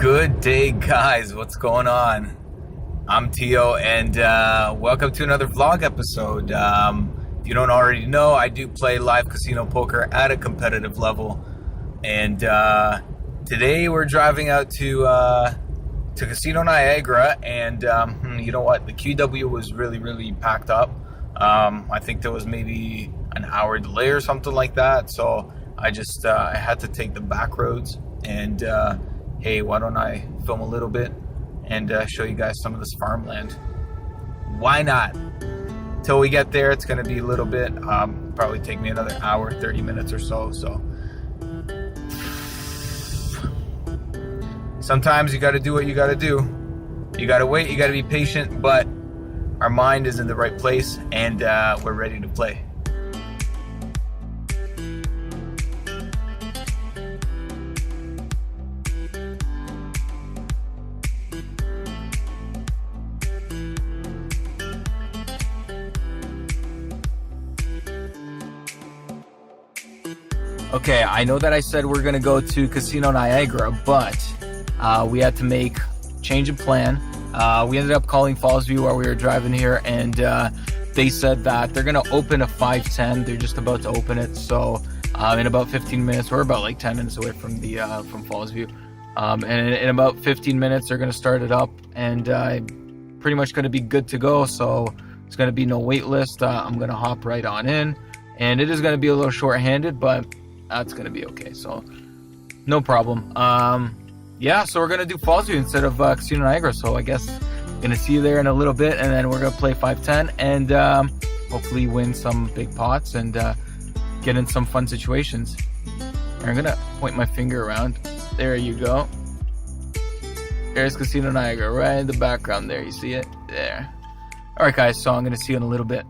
Good day, guys. What's going on? I'm Tio, and welcome to another vlog episode. If you don't already know, I do play live casino poker at a competitive level, and today we're driving out to Casino Niagara, and you know what? The QW was really packed up. I think there was maybe an hour delay or something like that, so I just I had to take the back roads, and hey, why don't I film a little bit and show you guys some of this farmland? Why not? Till we get there, it's gonna be a little bit, probably take me another hour, 30 minutes or so. Sometimes you gotta do what you gotta do. You gotta wait, you gotta be patient, but our mind is in the right place, and we're ready to play. Okay, I know that I said we're gonna go to Casino Niagara, but we had to make change of plan. We ended up calling Fallsview while we were driving here, and they said that they're gonna open at 5:10. They're just about to open it, so in about 15 minutes, we're about like 10 minutes away from the from Fallsview, and in about 15 minutes they're gonna start it up, and pretty much gonna be good to go. So it's gonna be no wait list. I'm gonna hop right on in, and it is gonna be a little short-handed, but that's gonna be okay, so no problem. Yeah, so we're gonna do Fallsview instead of Casino Niagara, so I guess I'm gonna see you there in a little bit, and then we're gonna play 5-10 and hopefully win some big pots and get in some fun situations. I'm gonna point my finger around. There you go. There's Casino Niagara right in the background there. You see it? There. All right, guys, so I'm gonna see you in a little bit.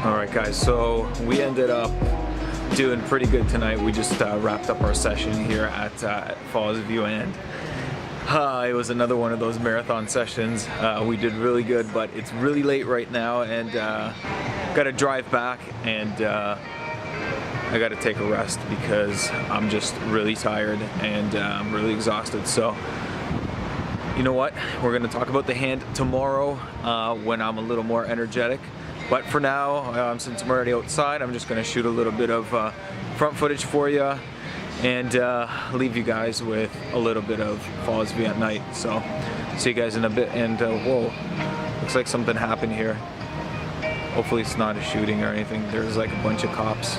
Alright guys, so we ended up doing pretty good tonight. We just wrapped up our session here at Fallsview, and it was another one of those marathon sessions. We did really good, but it's really late right now, and gotta drive back, and I gotta take a rest because I'm just really tired and I'm really exhausted. So you know what, we're gonna talk about the hand tomorrow when I'm a little more energetic. But for now, since I'm already outside, I'm just going to shoot a little bit of front footage for you and leave you guys with a little bit of Fallsview at night. So see you guys in a bit. And whoa, looks like something happened here. Hopefully it's not a shooting or anything. There's like a bunch of cops.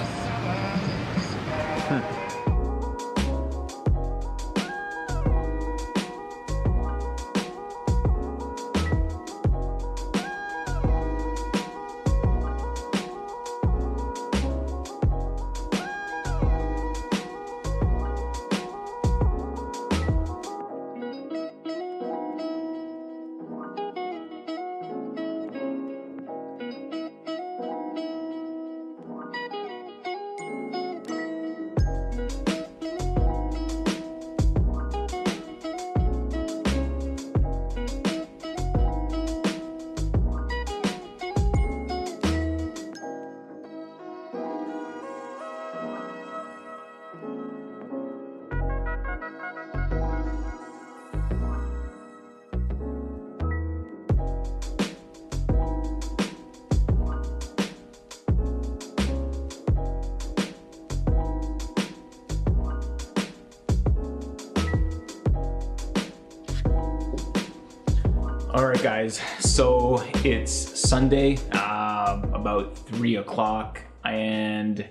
All right, guys, so it's Sunday, about 3 o'clock, and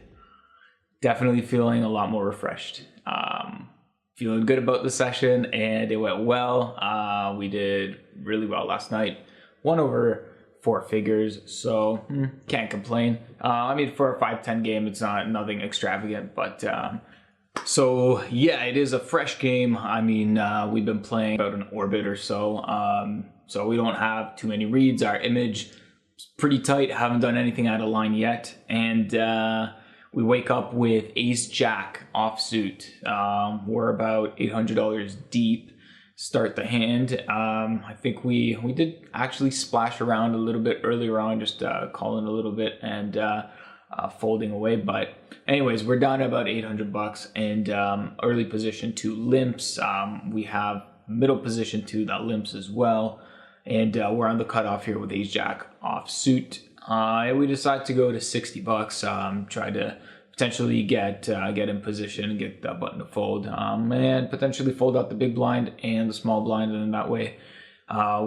definitely feeling a lot more refreshed. Feeling good about the session, and it went well. We did really well last night. Won over 4 figures, so can't complain. I mean, for a 5-10 game, it's not nothing extravagant, but so yeah, it is a fresh game. I mean, we've been playing about an orbit or so, so we don't have too many reads. Our image is pretty tight. Haven't done anything out of line yet, and we wake up with Ace Jack offsuit. We're about $800 deep. Start the hand. I think we did actually splash around a little bit earlier on, just calling a little bit and folding away. But anyways, we're down to about $800 and early position 2 limps. We have middle position 2 that limps as well, and we're on the cutoff here with Ace Jack offsuit. We decided to go to $60. Try to potentially get in position and get that button to fold, and potentially fold out the big blind and the small blind, and then that way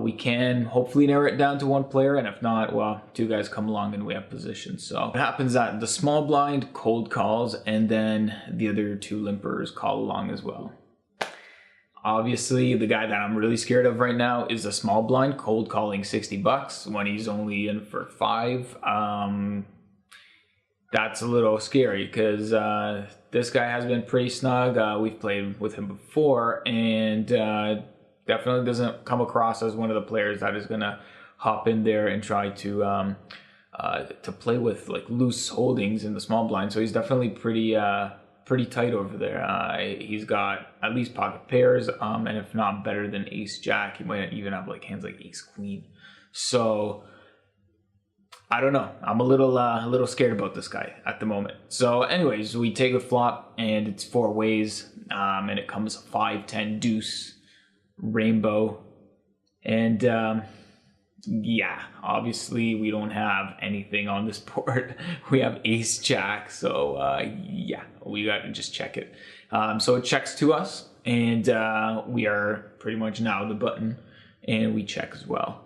we can hopefully narrow it down to 1 player, and if not, well, 2 guys come along and we have position. So it happens that the small blind cold calls, and then the other 2 limpers call along as well. Obviously, the guy that I'm really scared of right now is a small blind cold calling $60 when he's only in for 5. That's a little scary because this guy has been pretty snug. We've played with him before, and definitely doesn't come across as one of the players that is gonna hop in there and try to play with like loose holdings in the small blind. So he's definitely pretty tight over there. He's got at least pocket pairs, and if not better than Ace Jack, he might even have like hands like Ace Queen. So I don't know. I'm a little scared about this guy at the moment. So anyways, we take a flop, and it's 4 ways, and it comes 5-10 deuce rainbow, and yeah, obviously we don't have anything on this board. We have Ace Jack, so yeah, we got to just check it. So it checks to us, and we are pretty much now the button, and we check as well.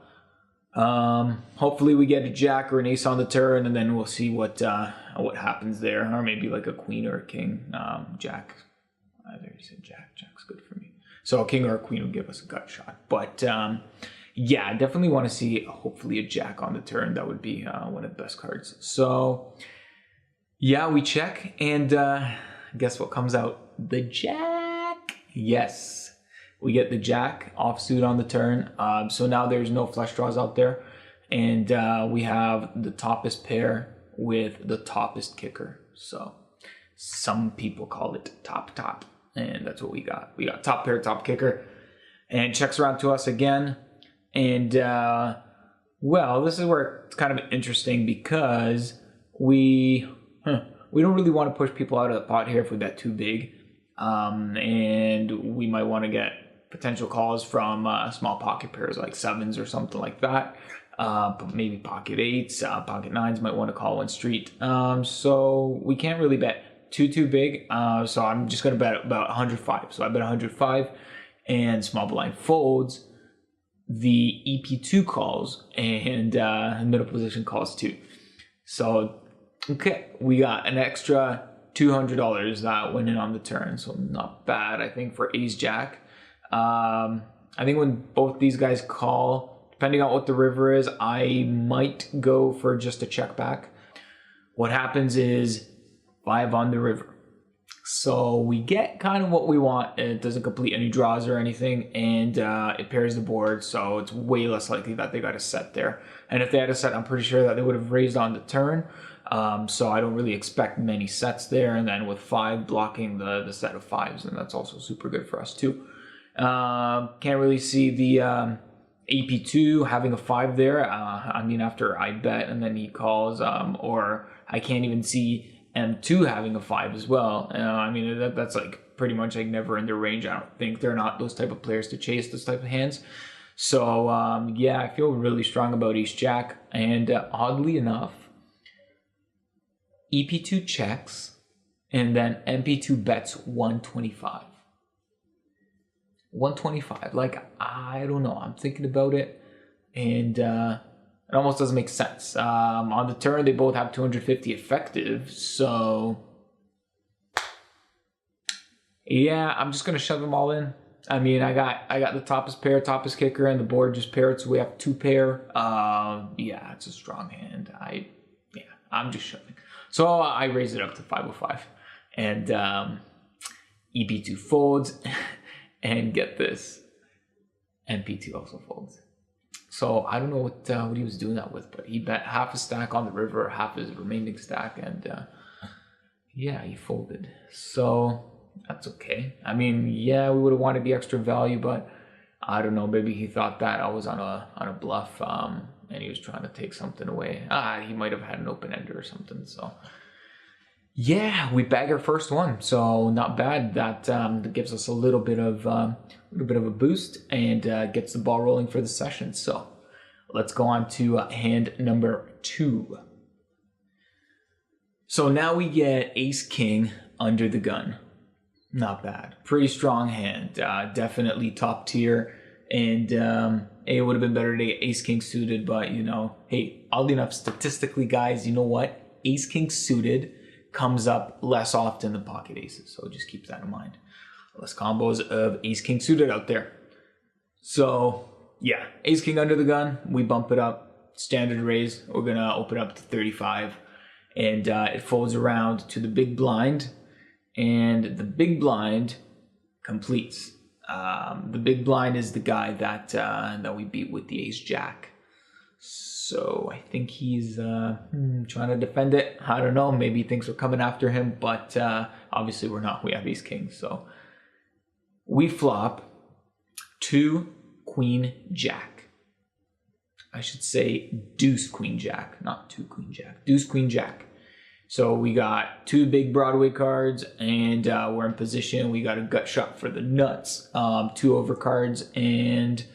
Hopefully we get a Jack or an Ace on the turn, and then we'll see what happens there, or maybe like a Queen or a King. Jack, I already said Jack. Jack's good for me. So a King or a Queen will give us a gut shot. But yeah, I definitely want to see hopefully a Jack on the turn. That would be one of the best cards. So yeah, we check, and guess what comes out? The Jack. Yes. We get the Jack offsuit on the turn. So now there's no flush draws out there. And we have the toppest pair with the toppest kicker. So some people call it top. And that's what we got. We got top pair, top kicker. And checks around to us again. And well, this is where it's kind of interesting, because we don't really want to push people out of the pot here if we bet too big. And we might want to get potential calls from small pocket pairs like 7s or something like that, but maybe pocket 8s, pocket 9s might want to call 1 street. So we can't really bet too big, so I'm just going to bet about 105. So I bet 105, and small blind folds. The EP2 calls, and middle position calls 2. So okay, we got an extra $200 that went in on the turn, so not bad, I think, for Ace Jack. I think when both these guys call, depending on what the river is, I might go for just a check back. What happens is 5 on the river. So we get kind of what we want. It doesn't complete any draws or anything, and it pairs the board, so it's way less likely that they got a set there. And if they had a set, I'm pretty sure that they would have raised on the turn. So I don't really expect many sets there. And then with 5 blocking the set of 5s, and that's also super good for us too. Can't really see the AP2 having a 5 there. I mean, after I bet and then he calls, or I can't even see M2 having a 5 as well. I mean, that's like pretty much like never in their range. I don't think they're not those type of players to chase those type of hands. So yeah, I feel really strong about Ace Jack. And oddly enough, EP2 checks, and then MP2 bets 125. 125. Like, I don't know. I'm thinking about it. and it almost doesn't make sense. On the turn, they both have 250 effective, so yeah, I'm just gonna shove them all in. I mean, I got the toppest pair, toppest kicker, and the board just paired, so we have 2 pair. Yeah, it's a strong hand. I'm just shoving. So I raise it up to 505, and EB2 folds, and get this, MP2 also folds. So I don't know what he was doing that with, but he bet half a stack on the river, half his remaining stack, and yeah, he folded. So that's okay. I mean, yeah, we would have wanted the extra value, but I don't know. Maybe he thought that I was on a bluff, and he was trying to take something away. He might have had an open ender or something. So yeah, we bag our first one. So not bad. That gives us a little bit of a boost and gets the ball rolling for the session. So let's go on to hand number 2. So now we get Ace King under the gun. Not bad. Pretty strong hand. Definitely top tier. And it would have been better to get Ace King suited, but you know, hey, oddly enough, statistically, guys, you know what? Ace King suited comes up less often than pocket aces. So just keep that in mind. Less combos of Ace King suited out there. So yeah, Ace King under the gun. We bump it up. Standard raise. We're gonna open up to 35. And it folds around to the big blind. And the big blind completes. The big blind is the guy that we beat with the Ace Jack. So I think he's trying to defend it. I don't know. Maybe he thinks we're coming after him, but obviously we're not. We have Ace King. So we flop 2 Queen Jack. I should say Deuce Queen Jack, not 2 Queen Jack. Deuce Queen Jack. So we got 2 big Broadway cards, and we're in position. We got a gut shot for the nuts, 2 over cards, and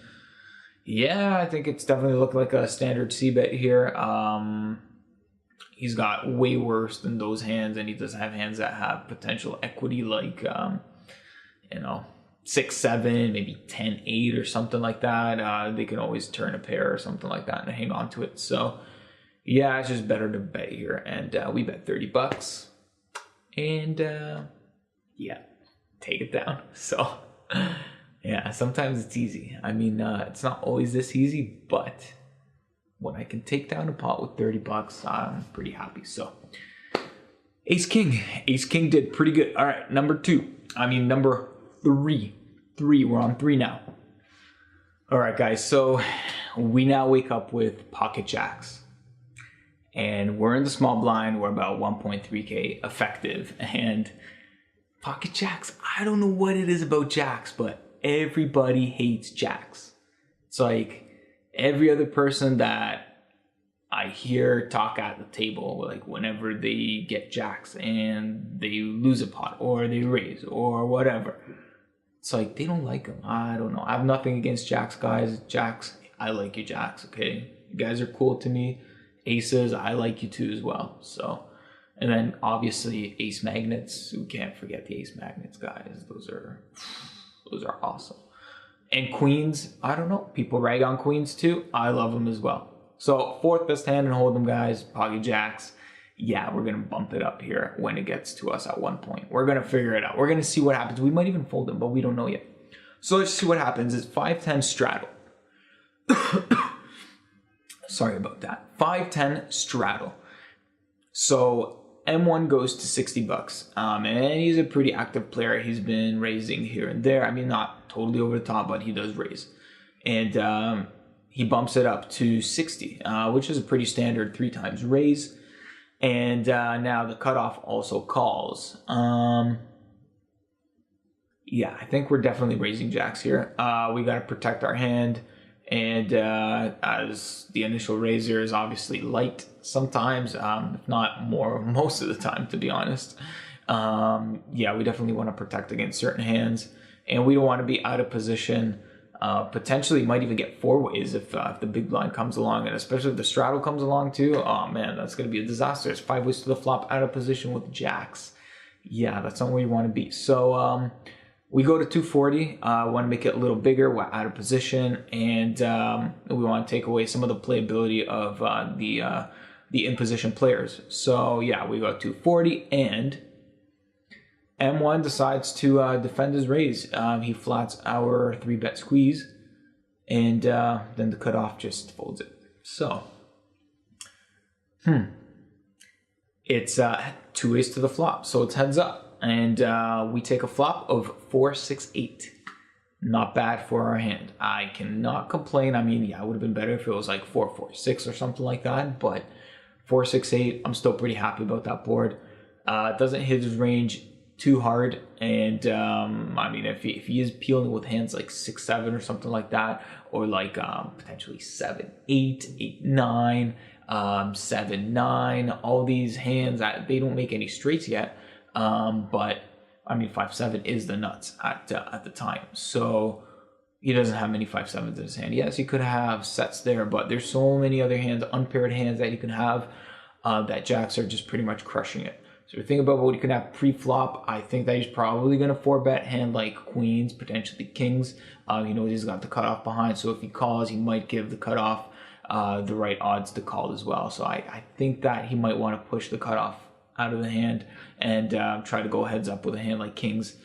yeah, I think it's definitely looked like a standard C-bet here. He's got way worse than those hands, and he doesn't have hands that have potential equity like, you know, 6-7, maybe 10-8 or something like that. They can always turn a pair or something like that and hang on to it. So yeah, it's just better to bet here, and we bet 30 bucks, and yeah, take it down. So yeah, sometimes it's easy. I mean, it's not always this easy, but when I can take down a pot with 30 bucks, I'm pretty happy. So Ace King did pretty good. All right, number 3. We're on 3 now. All right, guys, so we now wake up with pocket jacks. And we're in the small blind. We're about 1.3K effective. And pocket jacks, I don't know what it is about jacks, but everybody hates jacks. It's like every other person that I hear talk at the table, like whenever they get jacks and they lose a pot or they raise or whatever, it's like they don't like them. I don't know. I have nothing against jacks, guys. Jacks, I like you jacks, okay? You guys are cool to me. Aces, I like you too as well. So, and then obviously ace magnets. We can't forget the ace magnets, guys. Those are awesome. And queens, I don't know. People rag on queens too. I love them as well. So 4th best hand and hold them, guys. Pocket jacks. Yeah, we're gonna bump it up here when it gets to us at one point. We're gonna figure it out. We're gonna see what happens. We might even fold them, but we don't know yet. So let's see what happens. It's 5-10 straddle. Sorry about that. 5-10 straddle. So M1 goes to 60 bucks. And he's a pretty active player. He's been raising here and there. I mean, not totally over the top, but he does raise. And he bumps it up to 60, which is a pretty standard 3 times raise. And now the cutoff also calls. Yeah, I think we're definitely raising jacks here. We got to protect our hand. And as the initial raiser is obviously light sometimes, if not most of the time, to be honest. Yeah, we definitely want to protect against certain hands. And we don't want to be out of position. Potentially might even get 4 ways if the big blind comes along, and especially if the straddle comes along too. Oh man, that's going to be a disaster. It's 5 ways to the flop, out of position with jacks. Yeah, that's not where you want to be. So We go to 240. We want to make it a little bigger. We're out of position, and we want to take away some of the playability of the in-position players. So yeah, we go 240, and M1 decides to defend his raise. He flats our 3-bet squeeze, and then the cutoff just folds it. So, it's 2 ways to the flop, so it's heads up. And we take a flop of 4-6-8. Not bad for our hand. I cannot complain. I mean, yeah, it would have been better if it was like 4-4-6 or something like that. But 4-6-8, I'm still pretty happy about that board. It doesn't hit his range too hard. And I mean, if he is peeling with hands like 6-7 or something like that, or like potentially 7-8, 8-9, 7-9, all these hands, they don't make any straights yet. But I mean, 5-7 is the nuts at the time. So he doesn't have many 5-7s in his hand. Yes, he could have sets there, but there's so many other hands, unpaired hands that he can have, that jacks are just pretty much crushing it. So think about what he could have pre-flop. I think that he's probably going to 4-bet hand like queens, potentially kings. He knows he's got the cutoff behind. So if he calls, he might give the cutoff the right odds to call as well. So I think that he might want to push the cutoff out of the hand and try to go heads up with a hand like kings.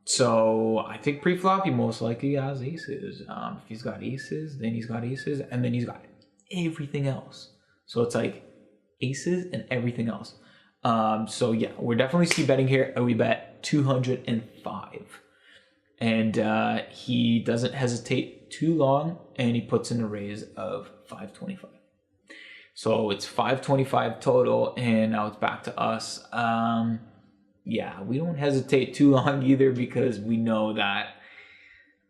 So I think pre-flop he most likely has aces. If he's got aces, then he's got aces, and then he's got everything else. So it's like aces and everything else. So yeah, we're definitely c-betting here, and we bet 205. And he doesn't hesitate too long, and he puts in a raise of 525. So it's 525 total, and now it's back to us. Yeah, we don't hesitate too long either, because we know that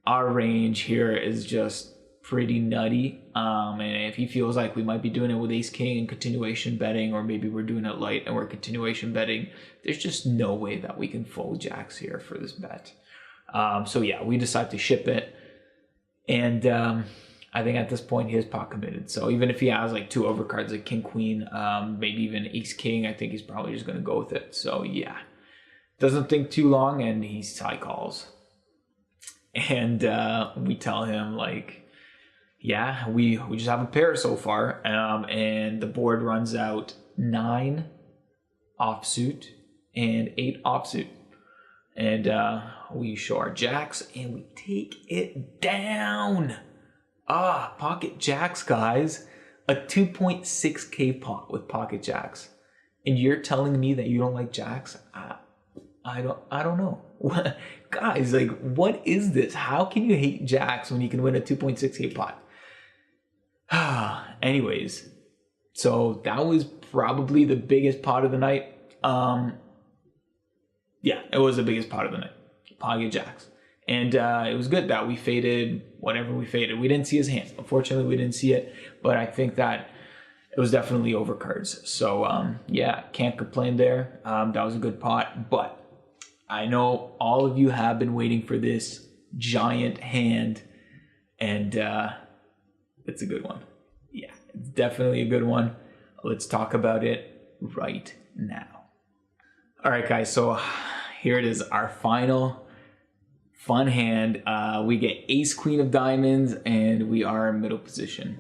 our range here is just pretty nutty. And if he feels like we might be doing it with ace king and continuation betting, or maybe we're doing it light and we're continuation betting, there's just no way that we can fold jacks here for this bet. So yeah, we decide to ship it, and I think at this point he is pot committed. So even if he has like 2 overcards like king queen, maybe even ace king, I think he's probably just going to go with it. So yeah, doesn't think too long, and he high calls. And we tell him like, yeah, we just have a pair so far, and the board runs out 9 offsuit and 8 offsuit. And we show our jacks, and we take it down. Pocket jacks, guys. A 2.6K pot with pocket jacks. And you're telling me that you don't like jacks? I don't know. Guys, like, what is this? How can you hate jacks when you can win a 2.6K pot? Anyways, so that was probably the biggest pot of the night. Yeah, it was the biggest pot of the night. Pocket jacks. And it was good that we faded whatever we faded. We didn't see his hand. Unfortunately, we didn't see it. But I think that it was definitely overcards. So, yeah, can't complain there. That was a good pot. But I know all of you have been waiting for this giant hand. And it's a good one. Yeah, it's definitely a good one. Let's talk about it right now. All right, guys. So here it is, our final fun hand. We get ace queen of diamonds, and we are in middle position.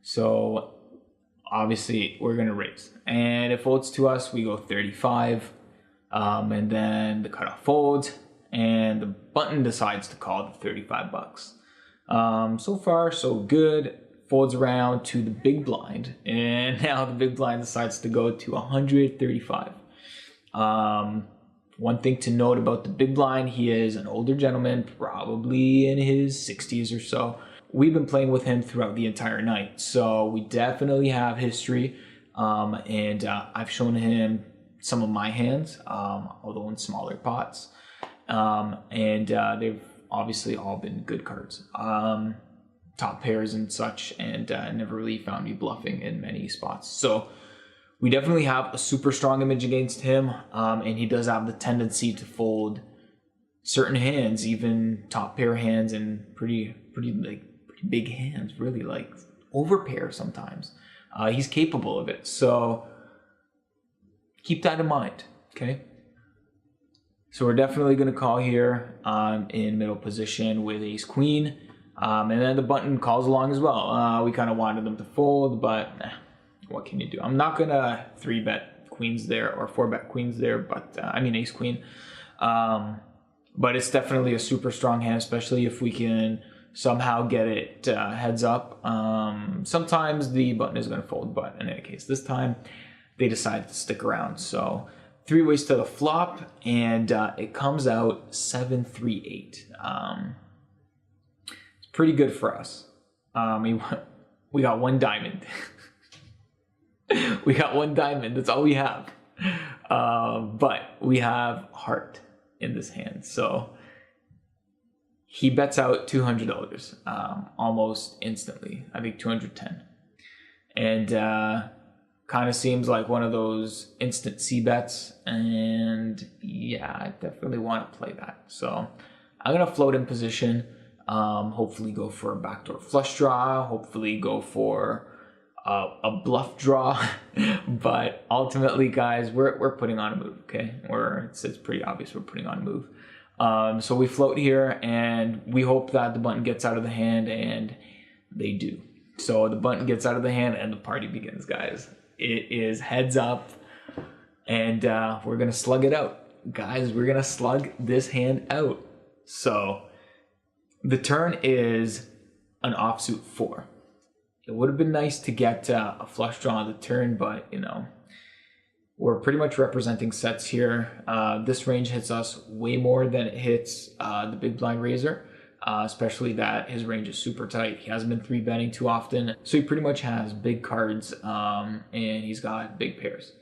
So obviously we're gonna raise, and it folds to us. We go 35, and then the cutoff folds, and the button decides to call the 35 bucks. So far so good. Folds around to the big blind, and now the big blind decides to go to 135. One thing to note about the big blind, he is an older gentleman, probably in his 60s or so. We've been playing with him throughout the entire night, so we definitely have history. And I've shown him some of my hands, although in smaller pots. And they've obviously all been good cards. Top pairs and such, and never really found me bluffing in many spots. So we definitely have a super strong image against him, and he does have the tendency to fold certain hands, even top pair hands, and pretty big hands, really, like overpair sometimes. He's capable of it, so keep that in mind, okay? So we're definitely going to call here in middle position with ace queen. And then the button calls along as well. We kind of wanted them to fold, but what can you do? I'm not going to 3-bet queens there or 4-bet queens there, but I mean ace queen. But it's definitely a super strong hand, especially if we can somehow get it heads up. Sometimes the button is going to fold, but in any case, this time they decided to stick around. So 3 ways to the flop, and it comes out 7-3-8. It's pretty good for us. We got 1 diamond. We got 1 diamond. That's all we have. But we have heart in this hand, so he bets out $200 almost instantly. I think 210, and kind of seems like one of those instant C bets. And yeah, I definitely want to play that. So I'm gonna float in position. Hopefully go for a backdoor flush draw. Hopefully go for a bluff draw. But ultimately, guys, we're putting on a move. Okay, it's pretty obvious we're putting on a move. So we float here, and we hope that the button gets out of the hand, and they do. So the button gets out of the hand, and the party begins, guys. It is heads up, and we're gonna slug it out, guys. We're gonna slug this hand out. So the turn is an offsuit 4. It would have been nice to get a flush draw on the turn, but you know, we're pretty much representing sets here. This range hits us way more than it hits the big blind raiser, especially that his range is super tight. He hasn't been 3-betting too often, so he pretty much has big cards, and he's got big pairs.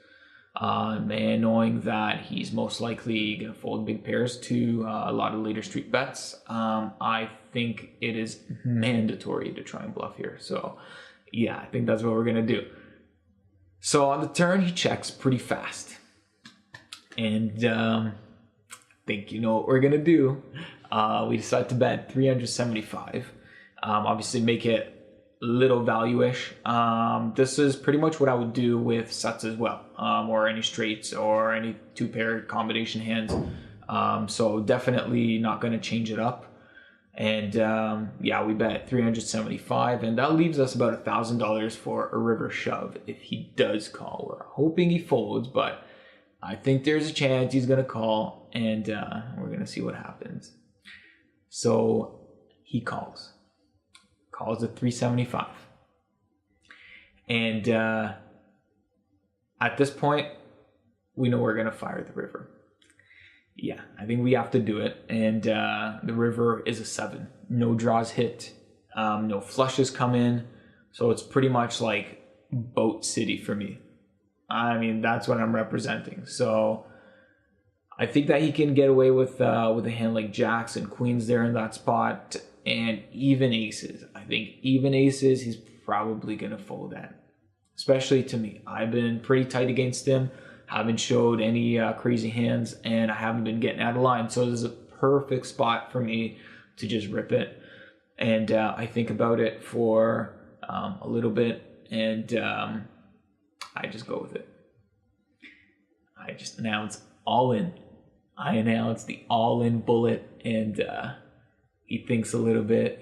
And knowing that he's most likely going to fold big pairs to a lot of later street bets, I think it is mandatory to try and bluff here. So yeah, I think that's what we're going to do. So on the turn, he checks pretty fast. And I think you know what we're going to do. We decide to bet 375. Obviously make it little value-ish. This is pretty much what I would do with sets as well, or any straights or any 2-pair combination hands. So definitely not going to change it up. And yeah, we bet 375, and that leaves us about $1,000 for a river shove if he does call. We're hoping he folds, but I think there's a chance he's going to call, and we're going to see what happens. So he calls at 375, and at this point we know we're gonna fire the river. Yeah, I think we have to do it, and the river is a 7. No draws hit, no flushes come in, so it's pretty much like boat city for me. I mean, that's what I'm representing. So I think that he can get away with a hand like jacks and queens there in that spot. And even aces. I think even aces, he's probably going to fold that. Especially to me. I've been pretty tight against him. Haven't showed any crazy hands. And I haven't been getting out of line. So this is a perfect spot for me to just rip it. And I think about it for a little bit. And I just go with it. I just announce all in. I announce the all in bullet. And he thinks a little bit.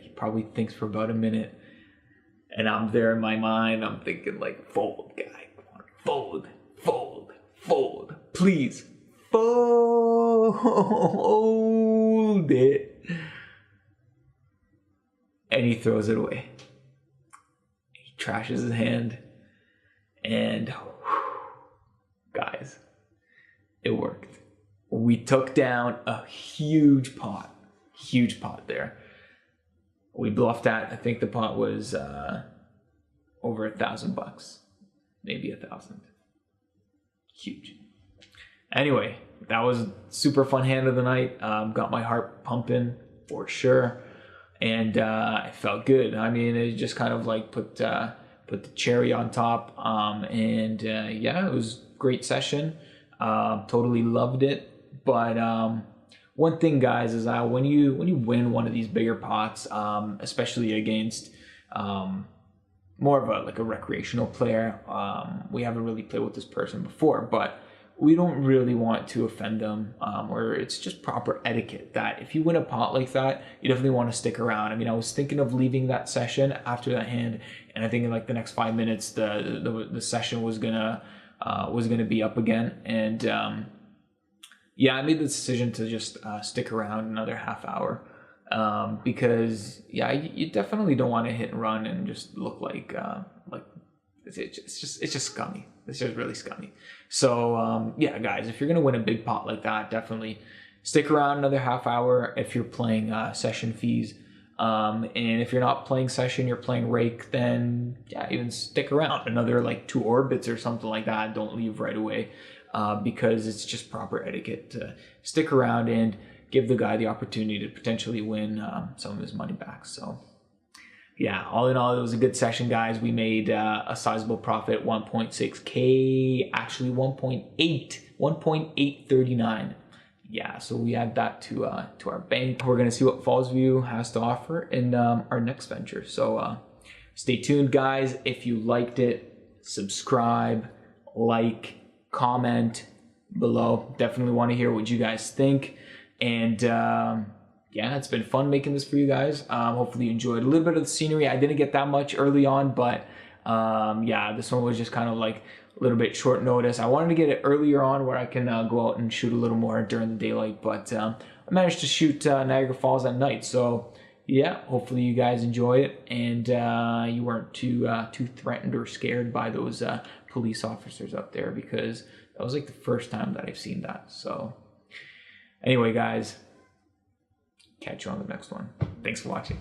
He probably thinks for about a minute. And I'm there in my mind. I'm thinking like, fold, guy. Fold. Please. Fold it. And he throws it away. He trashes his hand. And guys, it worked. We took down a huge pot there. We bluffed that. I think the pot was over $1,000, maybe 1,000. Huge. Anyway, that was a super fun hand of the night. Got my heart pumping for sure, and it felt good. I mean, it just kind of like put the cherry on top. And yeah, it was a great session. Totally loved it. But one thing, guys, is that when you win one of these bigger pots, especially against more of a recreational player, we haven't really played with this person before, but we don't really want to offend them, or it's just proper etiquette that if you win a pot like that, you definitely want to stick around. I mean, I was thinking of leaving that session after that hand, and I think in like the next 5 minutes, the session was gonna be up again, and yeah, I made the decision to just stick around another half hour, because yeah, you definitely don't want to hit and run and just look like it's just scummy. It's just really scummy. So yeah, guys, if you're gonna win a big pot like that, definitely stick around another half hour if you're playing session fees. And if you're not playing session, you're playing rake, then yeah, even stick around another like 2 orbits or something like that. Don't leave right away, because it's just proper etiquette to stick around and give the guy the opportunity to potentially win some of his money back. So yeah, all in all, it was a good session, guys. We made a sizable profit, 1.6K, actually 1.839. Yeah, so we add that to our bank. We're gonna see what Fallsview has to offer in our next venture. So stay tuned, guys. If you liked it, subscribe, like, comment below. Definitely want to hear what you guys think. And yeah, it's been fun making this for you guys. Hopefully you enjoyed a little bit of the scenery. I didn't get that much early on, but yeah, this one was just kind of like a little bit short notice. I wanted to get it earlier on where I can go out and shoot a little more during the daylight, but I managed to shoot Niagara Falls at night. So yeah, hopefully you guys enjoy it, and you weren't too threatened or scared by those police officers up there, because that was like the first time that I've seen that. So anyway, guys, catch you on the next one. Thanks for watching.